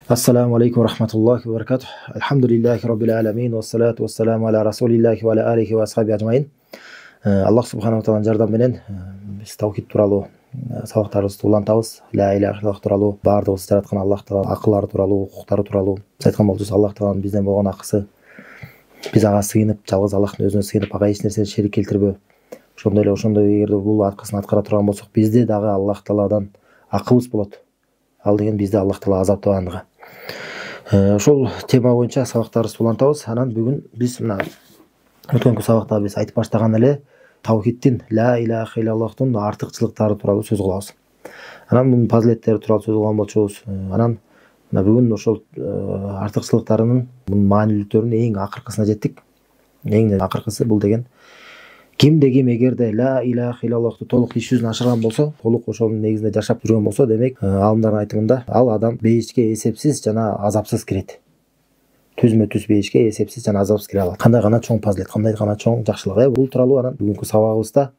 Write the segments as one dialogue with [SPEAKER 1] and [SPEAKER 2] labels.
[SPEAKER 1] Assalamu alaikum rahmatullahi wa barakatuh. Alhamdulillahi rabbil alamin wa salatu wa salamu ala rasulillahi wa ala alihi wa ashabi ajmain. Аллах субханала тағаланың жардамы менен біз таухид туралы сабақтарыбызды улантабыз. Ла иляха иллаллах туралы, бардығыбызды жаратқан Аллах тағала ақылары туралы, құқықтары туралы. Біз айтқан болдық, Аллах тағаланың бізден болған ақысы. Біз аға сыйынып, жалғыз Аллахтың өзіне сыйынып, аға еш нәрсені шерик келтірбеу. Ошондой эгерде бул аркасын аткара турган болсок, бизде дагы Аллах Тааладан акыбыз болот. Ал деген бизде Аллах Таала азаптабандыгы. Ошол тема боюнча сабактарыбызды улантабыз. Анан бүгүн биз мына өткөнкү сабакта биз айтып баштаган эле таухиддин ла иляха иллаллахтын артыкчылыктары тууралуу сөз кылабыз. Анан мунун фазилеттери тууралуу сөз кылган болчубуз. Анан мына бүгүн ошол артыкчылыктарынын мунун маанилүүлүктөрүнүн эң акыркысына жеттик. Эң акыркысы бул деген кимде ким эгерде ла иляха иллаллахты толук иш жүзүнө ашырган болсо, толук ошонун негизинде жашап жүргөн болсо, демек аалымдардын айтымында ал адам бейишке эсепсиз жана азапсыз кирет. Түзмө-түз бейишке эсепсиз жана азапсыз кире алат. Кандай гана чоң фазилет, кандай гана чоң жакшылык. Бул тууралуу анан бүгүнкү сабагыбызда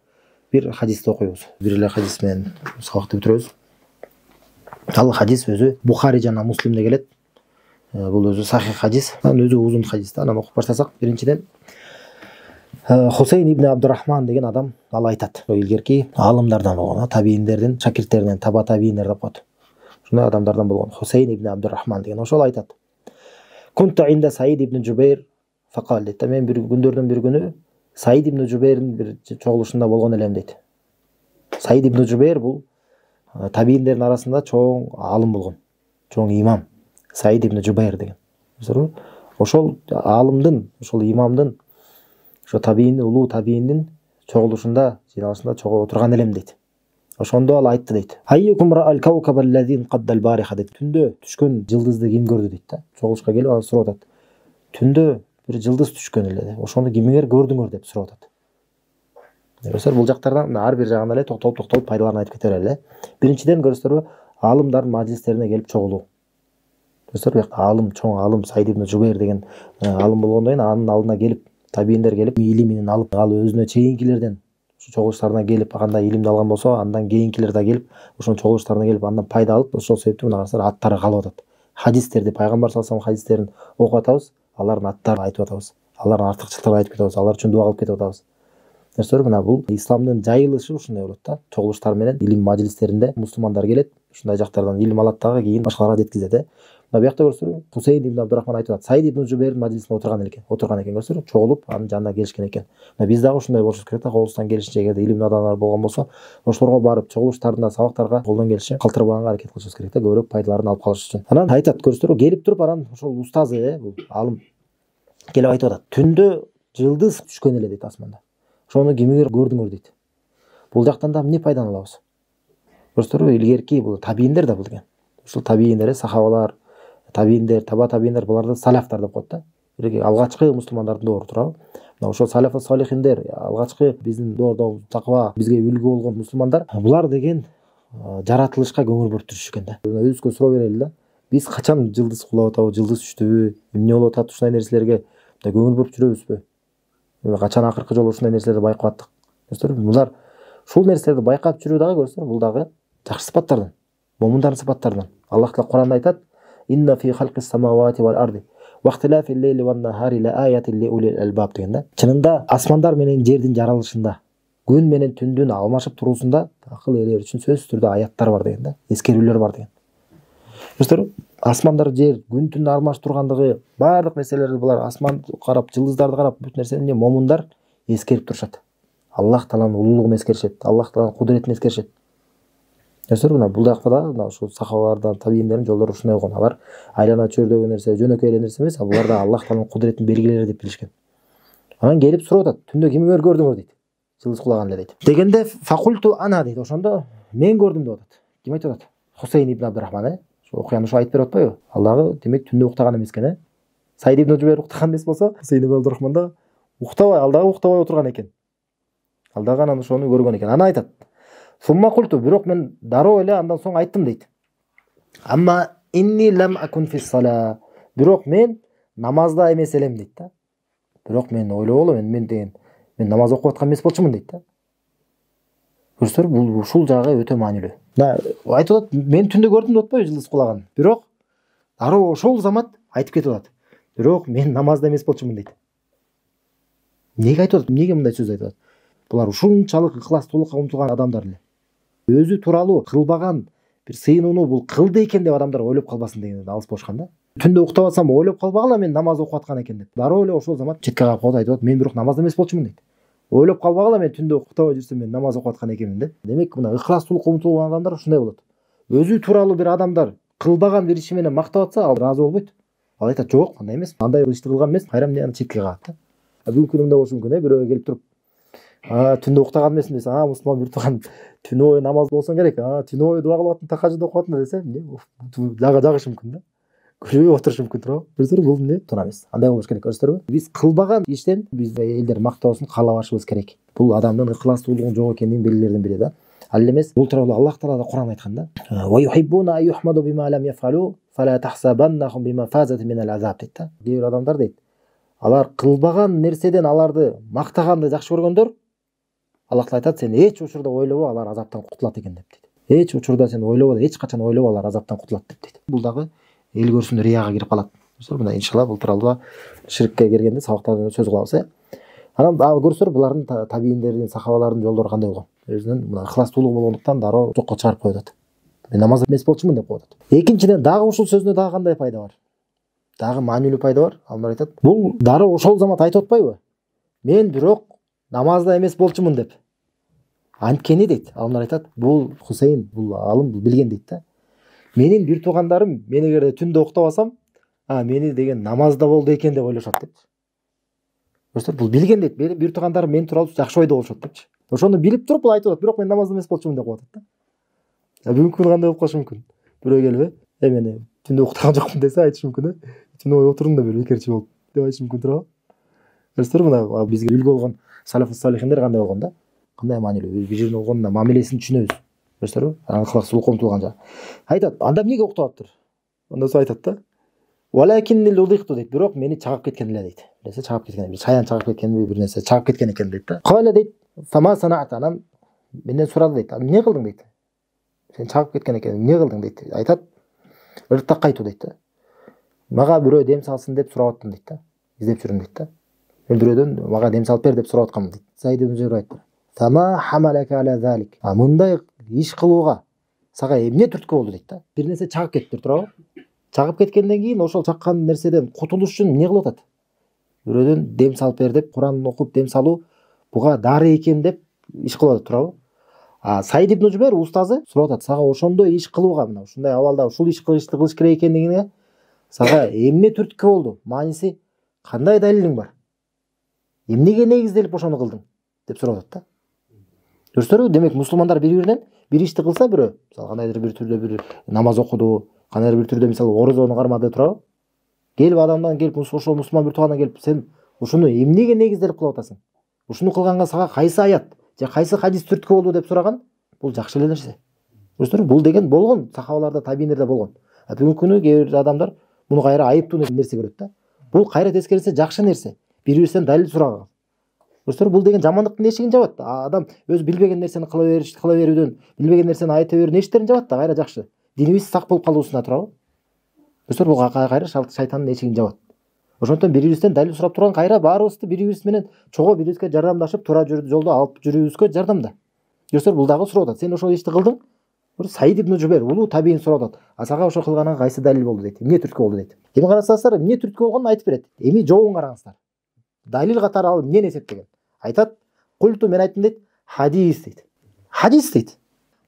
[SPEAKER 1] бир хадисти окуйбуз. Бир эле хадис менен сабакты бүтүрөбүз. Ал хадис өзү Бухари жана Муслимде келет. Бул өзү сахих хадис. Анан өзү узун хадис. Анан окуп баштасак, биринчиден Хусейн ибн Абдурахман деген адам ал айтат. Илгерки алымдардан болгон, табийиндердин шакирттеринен, таба табийиндер деп коет. Ушундай адамдардан болгон Хусейн ибн Абдурахман деген ошол айтат. Кунту инда Саид ибн Жубейр факал дейт. Мен бир күндөрдүн бир күнү Саид ибн Жубейрдин бир чогулушунда болгон элем дейт. Саид ибн Жубейр бул табийиндердин арасында чоң алым болгон, чоң имам. Саид ибн Жубейр деген. Ошол алымдын, ошол имамдын, ошо табийиндин, улуу табийиндин чогулушунда, жыйналышында чогуу отурган элем дейт. Ошондо ал айтты дейт. Айюкум раал каукаба аллазин каддал бариха дейт. Түндө түшкөн жылдызды ким көрдү дейт да. Чогулушка келип анан сурап атат. Түндө бир жылдыз түшкөн эле деп. Ошону кимиңер көрдүңөр деп сурап атат. Көрөсүздөр, бул жактардан ар бир жагына эле токтолуп пайдаларын айтып кете берели. Биринчиден көрөсүздөр, алымдардын мажлистерине келип чогулуу. Көрөсүздөр, алым, чоң алым Саид ибн Жубейр деген алым болгондон кийин анын алдына келип табийиндер келип илимин алып, ал өзүнө чейинкилерден ошо чогулуштарына келип, кандай илимди алган болсо, андан кийинкилер да келип, ошонун чогулуштарына келип, андан пайда алып, ошол себептен мына карасаңар аттары калып атат. Хадистерди, пайгамбар саллаллаху алейхи хадистерин окуп атабыз, алардын аттарын айтып атабыз, алардын артыкчылыктарын айтып кетебиз, алар үчүн дуа кылып кетип атабыз. Көрсөтөр, мына бул исламдын жайылышы ушундай болот да. Чогулуштар менен илим мажлистеринде мусулмандар келет, ушундай жактардан илим алат дагы, кийин башкаларга жеткизет. Мына буякта көрсөтөр, Хусейн ибн Абдурахман айтып атат. Саид ибн Жубейрдин мажлисине отурган экен көрсөтөр, чогулуп, анын жанына келишкен экен. Мына биз дагы ушундай болушубуз керек да, колубуздан келишинче эгерде илимдүү адамдар болгон болсо, ошолорго барып чогулуштарына, сабактарга колдон келишинче калтырбаганга аракет кылышыбыз керек да, көбүрөөк пайдаларын алып калыш үчүн. Анан айтат, көрсөтөр, келип туруп, анан ошол устазы, бул алым келип айтып атат. Түндө жылдыз түшкөн эле дейт асманда. Ошону кимиңер көрдүңөр дейт. Бул жактан да эмне пайданы алабыз? Көрсөтөр, илгерки бул табийиндер да бул деген. Ушул табийиндер, сахабалар, табийиндер, таба табийиндер, буларды салафтар деп коет да. Алгачкы мусулмандардын доору туурабы. Мына ошол салафы салихиндер, алгачкы биздин доордо чакыба бизге үлгү болгон мусулмандар, булар деген жаратылышка көңүл буруп жүрүшкөн да. Өзүбүзгө суроо берели да. Биз качан жылдыз кулап атабы, жылдыз түштүбү, эмне болуп атат, ушундай нерселерге көңүл буруп жүрөбүзбү? Качан акыркы жолу ушундай нерселерди байкап аттык? Көрсөтөр, булар ушул нерселерди байкап жүрүү дагы, көрсөтөр, бул дагы жакшы сыпаттардан, момундардын сыпаттарынан. Аллах Таала Куранда айтат: Инна фи халқис самавати вал арди ва ихтилафил лейли ван нахари ла аятин ли улил албаб деген да. Чынында асмандар менен жердин жаралышында, күн менен түндүн алмашып туруусунда акыл ээлер үчүн сөзсүз түрдө аяттар бар деген да, эскерүүлөр бар деген. Көрсөтөр, асмандар, жер, күн түн алмашып тургандыгы, баардык нерселерди булар асманды карап, жылдыздарды карап, бүт нерсени момундар эскерип турушат. Аллах Тааланын улуулугун эскеришет, Аллах Тааланын кудуретин эскеришет. Көрсөтөр, мына бул жакта да мына ушул сахабалардан, табийиндердин жолдору ушундай болгон. Алар айлана чөйрөдөгү нерсе жөнөкөй эле нерсе эмес, булар да Аллах Тааланын кудуретин белгилери деп билишкен. Анан келип сурап атат. Түндө кимиңер көрдүңөр дейт. Жылдыз кулаган эле дейт. Дегенде факульту ана дейт. Ошондо мен көрдүм деп атат. Ким айтып атат? Хусейн ибн Абдурахман, Ошо окуяны ошо айтып берип атпайбы? Ал дагы демек түндө уктаган эмес экен, Саид ибн Жубейр уктаган эмес болсо, Хусейн ибн Абдурахман да уктабай, ал дагы уктабай отурган экен. Ал дагы анан ошону көргөн экен. Ана айтат: Сумма культу, бирок мен дароо эле андан соң айттым дейт. Амма инни лам акун фис сала. Бирок мен намазда эмес элем дейт да. Бирок мен ойлоголу, мен намаз окуп аткан эмес болчумун дейт да. Көрсөтөр, бул ушул жагы өтө маанилүү. Айтып атат, мен түндө көрдүм деп атпайбы жылдыз кулаган. Бирок дароо ошол замат айтып кетип атат. Бирок мен намазда эмес болчумун дейт. Неге айтып атат? Неге мындай сөз айтып атат? Булар ушунчалык ыхластуулукка умтулган адамдар эле. Өзү тууралуу кылбаган бир сыйынууну бул кылды экен деп адамдар ойлоп калбасын дегенден алыс болушкан да. Түндө уктап атсам ойлоп калбагыла мен намаз окуп аткан экен деп. Дароо эле ошол замат четке калып коюп айтып атат. Мен бирок намазда эмес болчумун дейт. Ойлоп калбагыла мен түндө уктабай жүрсөм мен намаз окуп аткан экенмин деп. Демек мына ыхластуулукка умтулган адамдар ушундай болот. Өзү тууралуу бир адамдар кылбаган бир иши менен мактап атса, ал ыраазы болбойт. Ал айтат, жок, андай эмес. Андай ишти кылган эмес, кайра мени четке калат да. Бүгүнкү күнүмдө болушу мүмкүн, бирөө келип туруп, түндө уктаган эмесмин десе, мусулман бир тууган түнү бою намаз болсоң керек, түнү бою дуа кылып аттың, тахажжуд окуп аттың десе, дагы жагышы мүмкүн да. Күлүп отурушу мүмкүн туурабы? Көрсөңөр бул эмне? Туура эмес. Андай болуш керек, көрсөңөрбү? Биз кылбаган иштен биз элдер мактабасын каалабашыбыз керек. Бул адамдын ыхластуулугунун жок экенин белгилердин бири да. Ал эмес, бул тууралуу Аллах Таала да Кур'ан айткан да. Ва юхиббуна айюхмаду бима лам яфалу фала тахсабаннахум бимафазати минал азаб дейт да. Кээ бир адамдар дейт, алар кылбаган нерседен аларды мактаганды жакшы көргөндөр, Аллах Таала айтат, сен эч учурда ойлобо алар азаптан кутулат экен деп дейт. Эч учурда сен ойлобо, эч качан ойлобо алар азаптан кутулат деп дейт. Бул дагы эл көрсүн рияга кирип калат. Мына иншалла бул тууралуу ширкке келгенде сабактарда сөз кылабыз. Анан көрсөңөр булардын табийиндердин, сахабалардын жолдору кандай болгон. Өзүнүн мына ыхластуулугу болгондуктан дароо жокко чыгарып коюп атат. Мен намаз эмес болчумун деп коюп атат. Экинчиден дагы ушул сөзүнө дагы кандай пайда бар? Дагы маанилүү пайда бар. Алар айтат, бул дароо ошол замат айтып атпайбы? Мен бирок намазда эмес болчумун деп. Анткени дейт. Алар айтат, бул Хусейн, бул алым билген дейт да. Менин бир туугандарым мен эгерде түндө уктап алсам, мени деген намазда болду экен деп ойлошот деп. Көрсөңөр, бул билген дейт. Менин бир туугандарым мен тууралуу жакшы ойдо болушот депчи. Ошону билип туруп бул айтып атат, бирок мен намазда эмес болчумун деп коюп атат да. Бүгүнкү күнү кандай болуп калышы мүмкүн? Бирөө келип, мени түндө уктаган жокмун десе, айтышы мүмкүн, түнү бою отурдум да бир бекерчи болуп деп айтышы мүмкүн туурабы? Көрсөңөр, мына бизге үлгү болгон салафус салихиндер кандай болгон да? Кандай маанилүү, бир жерин болгондо мамилесин түшүнөбүз. Көрсөңөрбү? Ыхластуулукка умтулган. Айтат, анда эмнеге уктап атыптыр? Ондан соң айтат да. Валакиннил удикту дейт, бирок мени чагып кеткен эле дейт. Билесиз, чагып кеткен, бир чаян чагып кеткен, бир нерсе чагып кеткен экен дейт да. Кале дейт, фама санаат, анан менден сурады дейт. Эмне кылдың дейт? Сен чагып кеткен экен, эмне кылдың дейт. Айтат, ыртакайту дейт да. Мага бирөө дем салсын деп сурап аттым дейт да. Издеп жүрүм дейт да. Мен бирөөдөн мага дем салып бер деп сурап атканмын дейт. Саид ибн Жубайр айтты. Фама хамалака ала залик. Мындай иш кылууга сага эмне түрткү болду дейт да. Бир нерсе чагып кетиптир, туурабы? Чагып кеткенден кийин ошол чаккан нерседен кутулуш үчүн эмне кылып атат? Бирөөдөн дем салып бер деп, Кур'ан окуп дем салуу буга дары экен деп иш кылып атат, туурабы? Саид ибн Жубайр устазы сурап атат, сага ошондой иш кылууга, мына ушундай абалда ушул иш кылыш керек экендигине сага эмне түрткү болду? Мааниси кандай далилиң бар? Эмнеге негизделип ошону кылдың деп сурап атат да. Көрсөңөрбү, демек мусулмандар бири-биринен бир ишти кылса, бирөө, мисалы кандайдыр бир түрдө бир намаз окуду, кандайдыр бир түрдө мисалы орозону кармады, туурабы? Келип адамдан келип, ошол мусулман бир туугандан келип, сен ушуну эмнеге негизделип кылып атасың? Ушуну кылганга сага кайсы аят же кайсы хадис түрткү болду деп сураган, бул жакшы эле нерсе. Көрсөңөрбү, бул деген болгон, сахабаларда, табийиндерде болгон. Бүгүнкү күнү кээ бир адамдар муну кайра айыптуу нерсе көрөт да. Бул кайра тескерисинче жакшы нерсе. Бири-биринен далил сураган. Көрсөңөр, бул деген жамандыктын эшигин жабат. Адам өз билбеген нерсени кыла берүүдөн, билбеген нерсени айта берүүнүн эшиктерин жабат да, кайра жакшы. Динибиз сак болуп калуусуна, туурабы? Көрсөңөр, бул кайра шайтандын эшигин жабат. Ошондон бири-бирибизден далил сурап турган, кайра баарыбызды бири-бирибиз менен чогуу бирибизге жардамдашып, туура жолдо алып жүрүүбүзгө жардамда. Көрсөңөр, бул дагы сурап атат. Сен ошол ишти кылдың? Саид ибн Жубайр улуу табийин сурап атат. Сага ошо кылганга кайсы далил болду дейт. Эмне түрткү болду дейт. Эми карасаңыздар, эмне түрткү болгонун айтып берет. Эми жообун караңыздар. Далил катары ал эмнени эсептеген? Айтат, культу, мен айттым дейт, хадис дейт. Хадис дейт.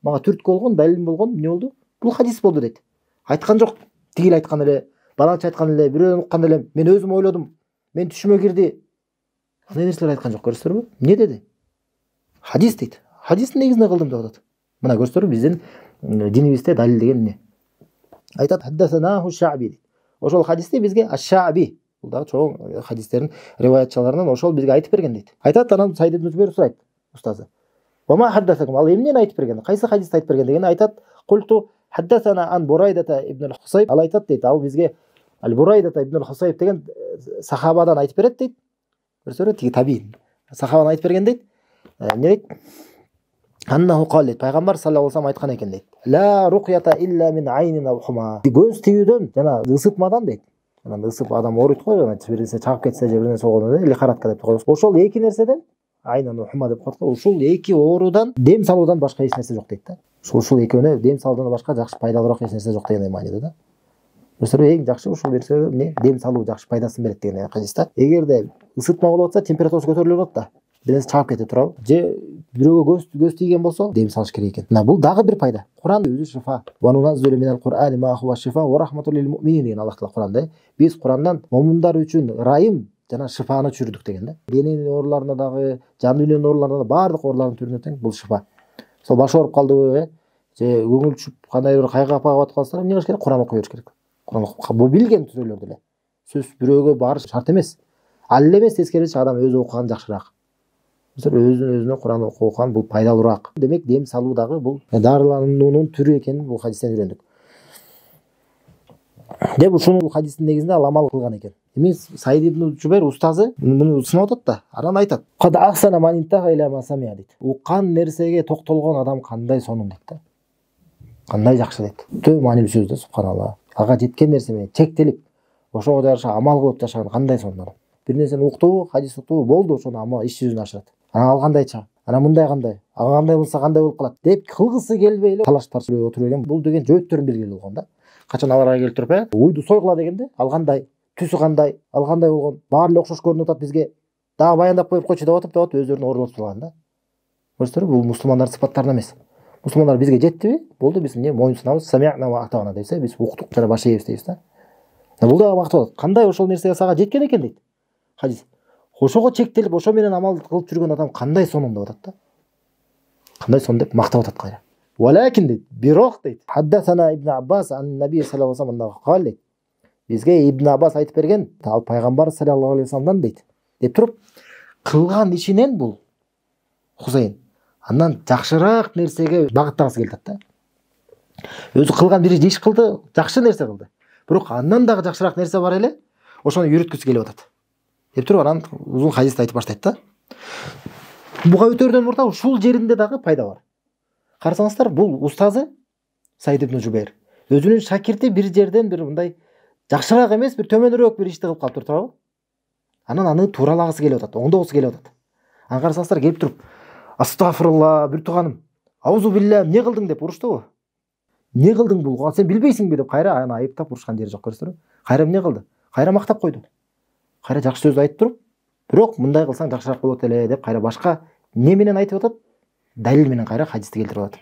[SPEAKER 1] Мага түрткү болгон, далилим болгон эмне болду? Бул хадис болду дейт. Айткан жок, тигил айткан эле, баланча айткан эле, бирөөнү уккан эле, мен өзүм ойлодум, мен түшүмө кирди. Андай нерселер айткан жок, көрсөңөрбү? Эмне деди? Хадис дейт. Хадистин негизинде кылдым деп атат. Мына көрсөңөрбү, биздин динибизде далил деген эмне? Айтат, хаддасанаху Шаъби. Ошол хадисти бизге Аш-Шаъби, бул дагы чоң хадистердин риваятчыларынан ошол бизге айтып берген дейт. Айтат, анан Саид ибн Жубайр сурайт устазы. Ва ма хаддасакум, ал эмнени айтып берген? Кайсы хадисти айтып берген дегени айтат, культу хаддасана ан Бурайдата ибн ал-Хусайб. Ал айтат дейт, ал бизге Бурайдата ибн al-Хусайб деген сахабадан айтып берет дейт. Көрсөңөр, тиги табийин. Сахабадан айтып берген дейт. Эмне дейт? Аннаху кал дейт. Пайгамбар саллаллаху алейхи ва саллям айткан экен дейт. Ла руқята илля мин айнин ау хума. Көз тиюдөн жана ысытмадан дейт. Анан ысып адам ооруйт го, жана бир нерсе чагып кетсе же бир нерсе болгондо лихаратка деп коебуз. Ошол эки нерседен айнан хума деп коет го. Ушул эки оорудан дем салуудан башка эч нерсе жок дейт да. Ушул экөөнө дем салуудан башка жакшы пайдалуураак эч нерсе жок деген мааниде да. Өсөрө эң жакшы ушул нерсе эмне? Дем салуу жакшы пайдасын берет деген хадис да. Эгерде ысытма болуп атса, температурасы көтөрүлүп атат да. Бир нерсе чагып кетип турабы? Же бирөөгө көз тийген болсо, дем салыш керек экен. Мына бул дагы бир пайда. Куран өзү шифа. Ва нуназзилу минал Кур'ани ма хува шифа ва рахматул лил муъминин деген Аллах Таала Куранда. Биз Курандан момундар үчүн райым жана шифаны түшүрдүк деген да. Дененин ооруларына дагы, жан дүйнөнүн ооруларына да баардык оорулардын түрүнө тең бул шифа. Сол баш ооруп калдыбы, же көңүл түшүп кандай бир кайгы апага батып калсаңар, эмне кылыш керек? Куран окуй бериш керек. Куран бул билген сүрөлөрдү эле. Сөз бирөөгө барыш шарт эмес. Ал эмес, тескерисинче адам өзү окуган жакшыраак. Өзүнө Куран окуган бул пайдалуураак. Демек дем салуу дагы бул дарылануунун түрү экенин бул хадистен үйрөндүк. Деп ушул хадистин негизинде ал амал кылган экен. Эми Саид ибн Жубайр устазы муну сынап атат да. Анан айтат: "Кад ахсана ман интаха иля ма самия" дейт. Уккан нерсеге токтолгон адам кандай сонун дейт да. Кандай жакшы дейт. Өтө маанилүү сөз да, субханалла. Ага жеткен нерсе менен чектелип, ошого жараша амал кылып жашаган кандай сонун. Бир нерсени уктуу, хадис уктуу болду, ошону амал иш жүзүнө ашырат. Анан ал кандай чыгат? Анан мындай кандай? Ага кандай болсо кандай болуп калат деп кылгысы келбей эле талаш тартышып отуруп элем. Бул деген жөөттөрүн белгилүү болгон да. Качан аларга келип туруп, уйду сойгула дегенде, ал кандай, түсү кандай, ал кандай болгон, баары эле окшош көрүнүп атат бизге. Дагы баяндап коюп койчу деп атып, өздөрүнүн оорулуп турган да. Көрсөтөрбү? Бул мусулмандардын сыпаттарына эмес. Мусулмандар бизге жеттиби? Болду, биз эмне моюнсунабыз, сами'на ва атана десе, биз уктук жана баш ийебиз дейбиз да. Бул дагы мактап атат. Кандай ошол нерсеге сага жеткен экен дейт. Хадис. Ошого чектелип, ошо менен амал кылып жүргөн адам кандай сонун деп атат да. Кандай сонун деп мактап атат кайра. Валакин дейт, бирок дейт. Хаддасана Ибн Аббас ан Наби саллаллаху алейхи ва саллям кал дейт. Бизге Ибн Аббас айтып берген, ал пайгамбар саллаллаху алейхи ва салламдан дейт. Деп туруп, кылган ишинен бул Хусейн андан жакшыраак нерсеге багыттагысы келет да. Өзү кылган бир иш кылды, жакшы нерсе кылды. Бирок андан дагы жакшыраак нерсе бар эле, ошону үйрөткүсү келип атат. Деп туруп анан узун хадисти айтып баштайт да. Буга өтөрдөн мурда ушул жеринде дагы пайда бар. Карасаңыздар, бул устазы Саид ибн Жубайр өзүнүн шакирти бир жерден бир мындай жакшыраак эмес, бир төмөнүрөөк бир ишти кылып калып турабы? Анан аны туралагысы келип атат, оңдогусу келип атат. Анан карасаңыздар, келип туруп: "Астагфирулла, бир туганым, аузу билля, эмне кылдың?" деп уруштубу? "Эмне кылдың бул? Сен билбейсиңби?" деп кайра аны айыптап урушкан жери жок, көрсөтөрбү? Кайра эмне кылды? Кайра мактап койду. Кайра жакшы сөз айтып туруп, бирок мындай кылсаң жакшыраак болот эле деп кайра башка эмне менен айтып атат? Далил менен кайра хадисти келтирип атат.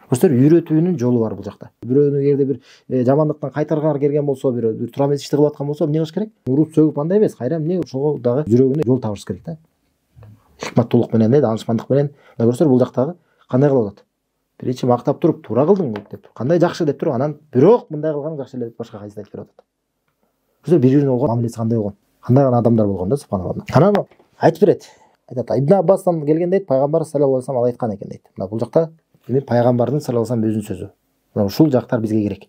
[SPEAKER 1] Көрсөтөр, үйрөтүүнүн жолу бар бул жакта. Бирөөнү эгерде бир жамандыктан кайтаргар келген болсо, бир тура эмес ишти кылып аткан болсо, эмне кылыш керек? Уруп сөгүп андай эмес, кайра эмне ошого дагы жүрөгүнө жол табыш керек да. Хикматтуулук менен, данышмандык менен. Мына көрсөтөр, бул жактагы кандай кылып атат? Биринчи мактап туруп, туура кылдың деп, кандай жакшы деп туруп, анан бирок мындай кылганың жакшы эле деп башка хадис айтып берип атат. Көрсөтөр, бири-бирине болгон мамилеси кандай болгон? Кандай гана адамдар болгон да, субханалла. Анан айтып берет. Айтат, Ибн Аббастан келген дейт, пайгамбар саллаллаху алейхи ва саллям айткан экен дейт. Мына бул жакта демек пайгамбардын саллаллаху алейхи ва саллям өзүнүн сөзү. Мына ушул жактар бизге керек.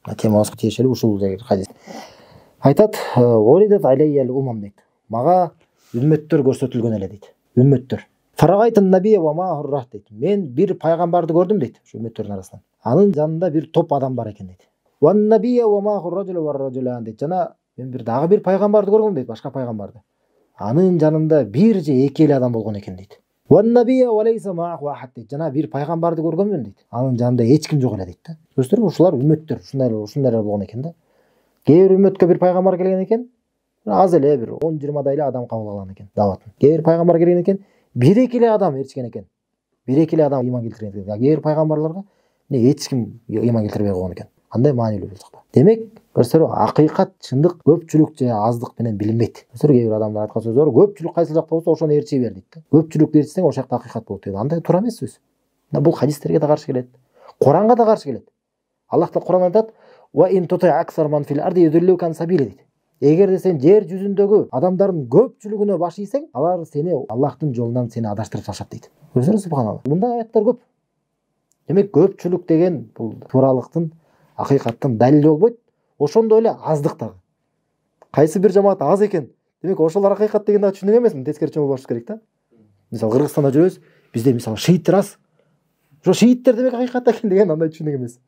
[SPEAKER 1] Мына темабызга тиешелүү ушул хадис. Айтат, "Оридат алейял умам" дейт. Мага үммөттөр көрсөтүлгөн эле дейт. Үммөттөр. Фарагайтын набия ва махуррах дейт. Мен бир пайгамбарды көрдүм дейт, ушу үммөттөрдүн арасынан. Анын жанында бир топ адам бар экен дейт. Ван набия ва махурраджул ва раджулан дейт. Жана мен бир дагы бир пайгамбарды көргөм дейт, башка пайгамбарды. Анын жанында бир же эки эле адам болгон экен дейт. Ван набия ва лейса мааху ахад дейт. Жана бир пайгамбарды көргөмүн дейт. Анын жанында эч ким жок эле дейт да. Көрсөтөрбү, ушулар үммөттөр, ушундай болгон экен да. Кээ бир үммөткө бир пайгамбар келген экен, аз эле бир 10-20 эле адам кабыл алган экен дааватын. Кээ бир пайгамбар келген экен, 1-2 эле адам ээрчиген экен. 1-2 эле адам ыйман келтирген экен. Кээ бир пайгамбарларга эч ким ыйман келтирбей койгон экен. Кандай маанилүү бул жакта. Демек, көрсөтөрбү, акыйкат, чындык көпчүлүк же аздык менен билинбейт. Көрсөтөрбү, кээ бир адамдар айткан сөзү бар, көпчүлүк кайсы жакта болсо ошону ээрчи бер дейт да. Көпчүлүк ээрчисең ошол жакта акыйкат болот дейт. Андай туура эмес сөз. Мына бул хадистерге да каршы келет. Куранга да каршы келет. Аллах та Куранда айтат: "Ва ин тути аксар ман фил арди юдиллука ан сабили" дейт. Эгерде сен жер жүзүндөгү адамдардын көпчүлүгүнө баш ийсең, алар сени Аллахтын жолунан сени адаштырып салышат дейт. Көрсөңүз, субханалла. Мындай аяттар көп. Демек, көпчүлүк деген бул тууралыктын, акыйкаттын далили болбойт. Ошондой эле аздык дагы. Кайсы бир жамаат аз экен, демек ошолор акыйкат деген да түшүнүк эмесми? Тескери чоң болбош керек да. Мисалы, Кыргызстанда жүрөбүз, бизде мисалы шииттер аз. Ошо шииттер демек акыйкатта экен деген андай түшүнүк эмес.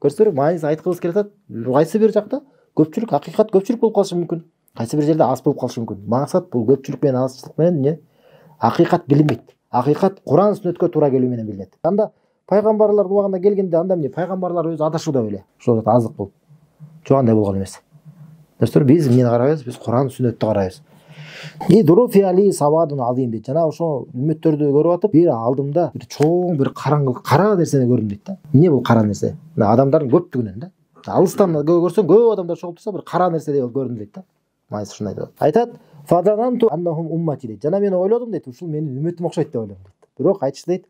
[SPEAKER 1] Көрсөңөр, майнис айткыбыз келип атат. Кайсы бир жакта көпчүлүк акыйкат көпчүлүк болуп калышы мүмкүн. Кайсы бир жерде аз болуп калышы мүмкүн. Максат бул көпчүлүк менен азчылык менен эмне? Акыйкат билинбейт. Акыйкат Куран сүннөткө туура келүү менен билинет. Анда пайгамбарлар убагында келгенде анда эмне? Пайгамбарлар өзү адашууда беле. Ошол азык болуп. Жок андай болгон эмес. Достор, биз эмнени карайбыз? Биз Куран сүннөттү карайбыз. Дуруфи али савадун азим дейт. Жана ошо үммөттөрдү көрүп атып, бир алдымда бир чоң бир караңгылык, кара нерсени көрдүм дейт да. Эмне бул кара нерсе? Адамдардын көптүгүнөн да. Алыстан көрсөң көп адамдар чогулуп турса, бир кара нерседей болуп көрдүм дейт да. Майс ушундай айтат. Айтат: "Фадананту аннахум уммати" дейт. Жана мен ойлодум дейт, ушул менин үммөтүм окшойт деп ойлодум дейт. Бирок айтышты дейт: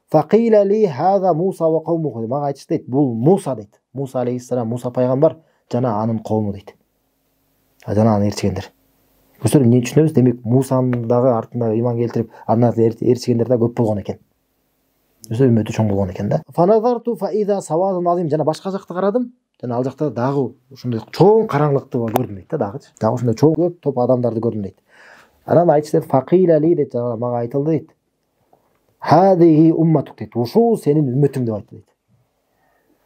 [SPEAKER 1] "Факила ли хаза Муса ва каумуху" мага айтышты дейт, бул Муса дейт. Муса алейхиссалам, Муса пайгамбар жана анын коому дейт. Жана анын ээрчигендер. Көрсөң эмне түшүнөбүз? Демек Мусанын дагы артында ыйман келтирип, андан ээрчигендер да көп болгон экен. Көрсөң үммөтү чоң болгон экен да. Фаназарту фа иза савадун азим, жана башка жакта карадым. Жана ал жакта дагы ушундай чоң караңгылыкты көрдүм дейт да, дагы ушундай чоң көп топ адамдарды көрдүм дейт. Анан айтышты: "Факила ли" дейт, мага айтылды дейт. "Хадиhi умматук" дейт. Ушул сенин үммөтүң деп айтты дейт.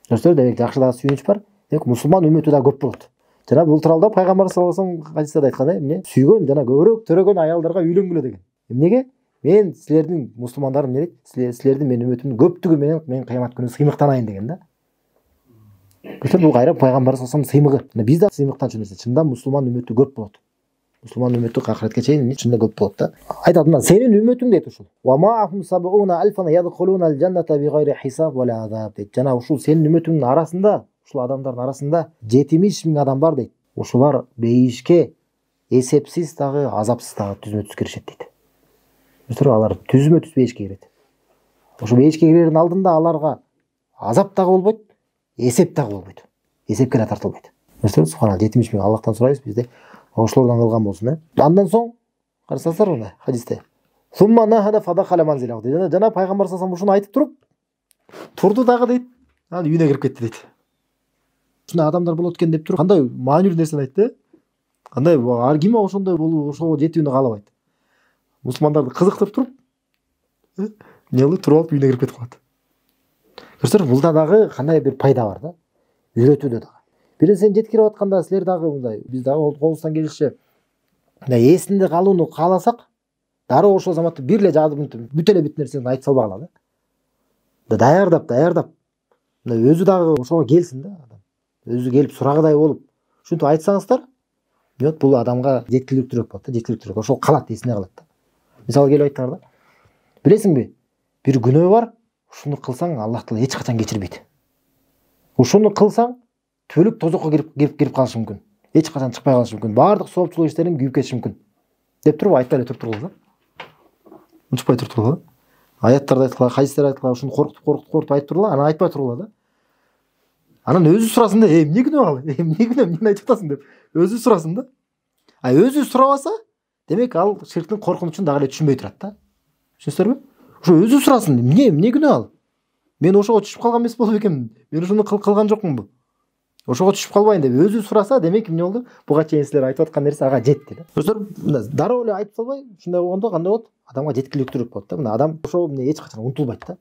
[SPEAKER 1] Достор, демек жакшы дагы сүйүнүч бар. Демек мусулман үммөтү да көп болот. Жана бул тууралда пайгамбар саллаллаху алейхи вассалам хадисте айткан, эмне? Сүйгөн жана көбүрөөк төрөгөн аялдарга үйлөнгүлө деген. Эмнеге? Мен силердин мусулмандарым эмне дейт? Силердин менин үммөтүмдүн көптүгү менен мен кыямат күнү сыймыктанайын деген да. Көрсөң, бул кайра пайгамбар саллаллаху алейхи вассалам сыймыгы. Биз да сыймыктан чөнөсү. Чында мусулман үммөтү көп болот. Мусулман үммөтү акыретке чейин чында көп болот да. Айтат мына, сенин үммөтүң дейт ушул. Ва маахум сабуна альфан ядхулуна аль-жанната бигайри хисаб ва ла азаб дейт. Жана ушул сенин үммөтүңдүн арасында, ушул адамдардын арасында 70 миң адам бар дейт. Ушулар бейишке эсепсиз дагы, азапсыз дагы түзмө-түз киришет дейт. Көрсөң, алар түзмө-түз бейишке кирет. Ошо бейишке кирердин алдында аларга азап дагы болбойт, эсеп дагы болбойт. Эсепке да тартылбайт. Көрсөң, субханалла, 70 миң Аллахтан сурайбыз бизде ошолордон кылган болсун. Андан соң карасаңыздар мына хадисте. Сумма нахада фадахала манзилаху дейт. Жана пайгамбар саллаллаху алейхи вассалам ушуну айтып туруп, турду дагы дейт. Анан үйүнө кирип кетти дейт. Ушундай адамдар болот экен деп туруп, кандай маанилүү нерсени айтты. Кандай ар ким ошондой болуп, ошого жетүүнү каалабайт. Мусулмандарды кызыктырып туруп, эмне кылып туруп алып үйүнө кирип кетип калат. Көрсөңөр, булда дагы кандай бир пайда бар да. Үйрөтүүдө дагы. Бир сен жеткирип атканда силер дагы мындай, биз дагы колубуздан келишинче мындай эсинде калууну кааласак, дароо ошол заматта бир эле жадып бүт эле бүт нерсени айтып салбагыла да. Даярдап. Мындай өзү дагы ошого келсин да. Өзү келип сурагыдай болуп, ушинтип айтсаңыздар, бул адамга жеткиликтүүрөөк болот да, жеткиликтүүрөөк. Ошол калат, эсине калат да. Мисалы келип айттыңар да. Билесиңби? Бир күнөө бар, ушуну кылсаң Аллах Таала эч качан кечирбейт. Ушуну кылсаң түбөлүк тозокко кирип калышы мүмкүн. Эч качан чыкпай калышы мүмкүн. Баардык соопчулук иштериң күйүп кетиши мүмкүн. Деп туруп айтпай эле туруп тургула. Унчукпай туруп тургула. Аяттарда айткыла, хадистерде айткыла, ушуну коркутуп айтып тургула, анан айтпай тургула да. Анан өзү сурасын да, эмне күнөө ал? Эмне күнөө, эмне айтып атасың деп. Өзү сурасын да. Өзү сурабаса, демек ал ширктин коркунучун дагы эле түшүнбөй турат да. Түшүнүңүздөрбү? Ошо өзү сурасын, эмне күнөө ал? Мен ошого түшүп калган эмес болуп экенмин. Мен ушуну кылган жокмунбу? Ошого түшүп калбайын деп өзү сураса, демек эмне болду? Буга чейин силер айтып аткан нерсе ага жетти да. Көрсөңөр, дароо эле айтып салбай, ушундай болгондо кандай болот? Адамга жеткиликтүүрөөк болот да. Мына адам ошо эч качан унутулбайт да.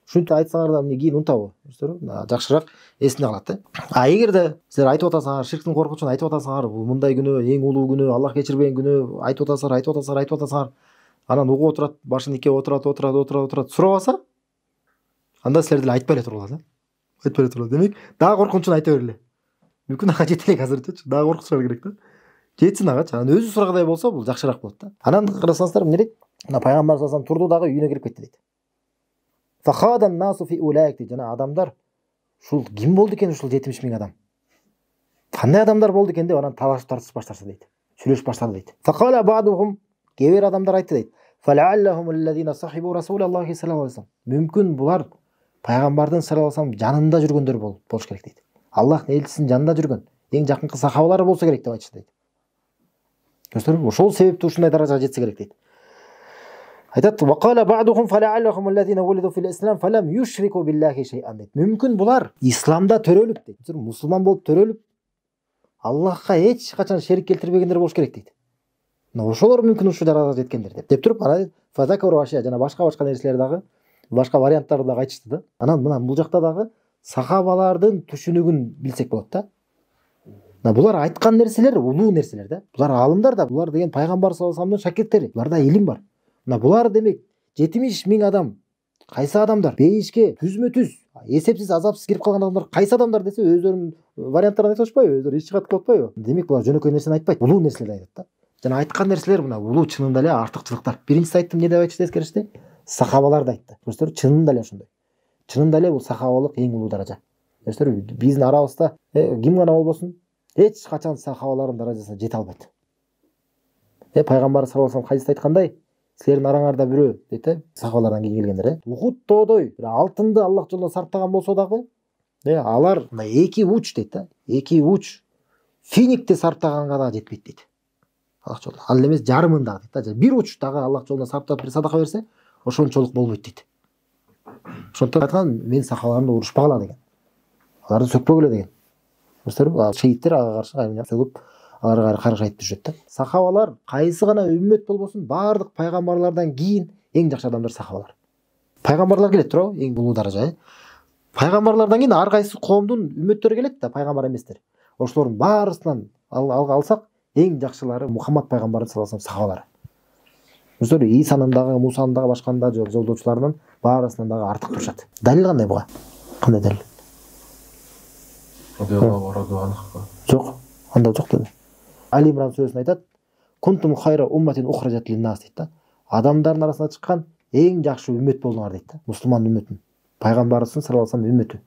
[SPEAKER 1] Ушинтип айтсаңар да кийин унутабы? Көрсөңөр, жакшыраак эсинде калат да. Эгерде силер айтып атасыңар, ширктин коркунучун айтып атасыңар, бул мындай күнөө, эң улуу күнөө, Аллах кечирбеген күнөө, айтып атасыңар, анан угуп отурат, башын ийкеп отурат, сурабаса, анда силер деле айтпай эле тургула да. Айтпай эле тургула. Демек, дагы коркунучун айта бергиле. Мүмкүн ага жете элек азырчы, дагы коркутушар керек да. Жетсин агачы. Анан өзү сурагыдай болсо, бул жакшыраак болот да. Анан карасаңыздар, эмне дейт? Мына пайгамбар саллаллаху алейхи вассалам турду дагы үйүнө кирип кетти дейт. Фахадан насу фи улайк дейт. Жана адамдар ушул ким болду экен, ушул 70 миң адам? Кандай адамдар болду экен деп анан талашып тартыш башташты дейт. Сүйлөшүп баштады дейт. Факала баадухум, кээ бир адамдар айтты дейт. Фалааллахум аллазина сахибу расулаллахи саллаллаху алейхи вассалам. Мүмкүн булар пайгамбардын саллаллаху алейхи вассалам жанында жүргөндөр болуш керек дейт. Аллах элчисинин жанында жүргөн эң жакынкы сахабалары болсо керек деп айтышты дейт. Көрсөңөр, ошол себептен ушундай даражага жетсе керек дейт. Айтат: "Вакала ба'духум фалааллахум аллазина вулиду фил ислам фалам юшрику биллахи шай'ан" дейт. Мүмкүн булар исламда төрөлүп дейт. Мусулман болуп төрөлүп, Аллахка эч качан шерик келтирбегендер болуш керек дейт. Мына ошолор мүмкүн ушул даражага жеткендер деп туруп, анан фазакару ашия жана башка нерселер дагы башка варианттарды дагы айтышты да. Анан мына бул жакта дагы сахабалардын түшүнүгүн билсек болот да. Булар айткан нерселер улуу нерселер да. Булар алымдар да, булар деген пайгамбар саллаллаху алейхи вассаламдын шакирттери. Буларда илим бар. Булар демек 70 000 адам. Кайсы адамдар? Бейишке түзмө-түз, эсепсиз, азапсыз кирип калган адамдар кайсы адамдар десе, өздөрүнүн варианттарын айтып атпайбы? Өздөрү ичтихат кылып атпайбы? Демек булар жөнөкөй нерсени айтпайт, улуу нерселерди айтат да. Жана айткан нерселер мына улуу чынында эле артыкчылыктар. Биринчиси айттым, эмне деп айтышты эскеришти? Сахабаларды айтты. Көрсөтөр, чынында эле ошондой. Чынында эле бул сахабалык эң улуу даража. Көрсөтөр, биздин арабызда ким гана болбосун, эч качан сахабалардын даражасына жете албайт. Пайгамбар саллаллаху алейхи вассалам хадисте айткандай, силердин араңарда бирөө дейт, сахабалардан кийин келгендер, Ухуд тоодой алтынды Аллах жолунда сарптаган болсо дагы, алар эки уч дейт да, эки уч финикти сарптаганга да жетпейт дейт. Аллах жолунда. Ал эмес жарымын дагы дейт да. Бир уч дагы Аллах жолунда сарптап бир садака берсе, ошончолук болбойт дейт. Ошондон айткан, мен сахабаларымды урушпагыла деген. Аларды сөкпөгүлө деген. Көрсөтөрбү? Шейиттер ага каршы сөгүп, аларга каршы айтып жүрөт да. Сахабалар кайсы гана үммөт болбосун, бардык пайгамбарлардан кийин эң жакшы адамдар сахабалар. Пайгамбарлар келет туурабы? Эң улуу даража. Пайгамбарлардан кийин ар кайсы коомдун үммөттөрү келет да, пайгамбар эместер. Ошолордун баарысынан алсак, эң жакшылары Мухаммад пайгамбардын саллаллаху алейхи вассалам сахабалары. Көрсөтөр, Исанын дагы, Мусанын дагы, башканын дагы жолдоочуларынан баарысынан дагы артык турушат. Далил кандай буга? Кандай далил? Жок, анда жок деди. Али Имран сүрөсүндө айтат: "Кунтум хайра умматин ухраджат лин-нас" дейт да. Адамдардын арасына чыккан эң жакшы үммөт болдуңар дейт да. Мусулман үммөтүн. Пайгамбарыбыздын саллаллаху алейхи вассалам үммөтү.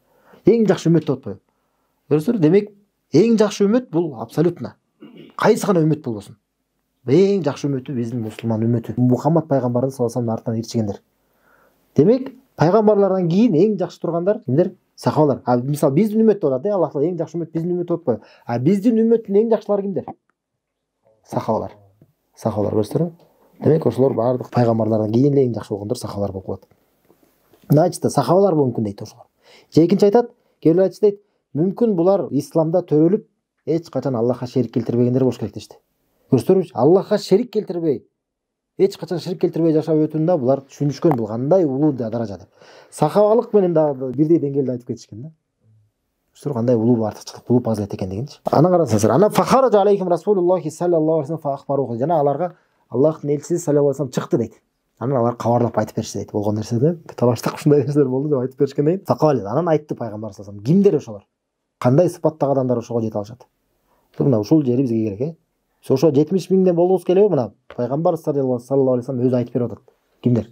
[SPEAKER 1] Эң жакшы үммөт деп атпайбы? Көрсөтөр, демек эң жакшы үммөт бул абсолютно. Кайсы гана үммөт болбосун. Эң жакшы үммөтү биздин мусулман үммөтү. Мухаммад пайгамбардын саллаллаху алейхи вассаламдын артынан ирчигендер. Демек, пайгамбарлардан кийин эң жакшы тургандар кимдер? Сахабалар. Мисалы биздин үммөт болот, Аллах таала эң жакшы үммөт биздин үммөт болот атпайбы? Биздин үммөттүн эң жакшылары кимдер? Сахабалар. Сахабалар, көрсөтөрбү? Демек ошолор бардык пайгамбарлардан кийин эң жакшы болгондор сахабалар болуп калат. Мына сахабалар мүмкүн дейт ошолор. Же экинчи айтат, кээбирлер айтышты дейт, мүмкүн булар исламда төрөлүп, эч качан Аллахка шерик келтирбегендер болуш керек дейт. Көрсөтөрбү? Аллахка шерик келтирбей, эч качан ширк келтирбей жашап өтүүндө булар түшүнүшкөн бул кандай улуу даража деп. Сахабалык менен дагы бирдей деңгээлде айтып кетишкен да. Ушур кандай улуу артыкчылык, улуу фазилет экендигинчи. Аны карасаңыздар, ана фахаража алейхим расулуллахи саллаллаху алейхи вассалам фахбаруху. Жана аларга Аллахтын элчиси саллаллаху алейхи вассалам чыкты дейт. Анан алар кабарлап айтып беришти дейт. Болгон нерседе талаштык ушундай нерселер болду деп айтып беришкенден кийин факалет. Анан айтты пайгамбар саллаллаху алейхи вассалам, кимдер ошолор? Кандай сыпаттагы адамдар ошого жете алышат? Мына ушул жери бизге керек, Ошо 70 000ден болгусу келеби? Мына пайгамбар саллаллаху алейхи вассалам өзү айтып берип атат. Кимдер?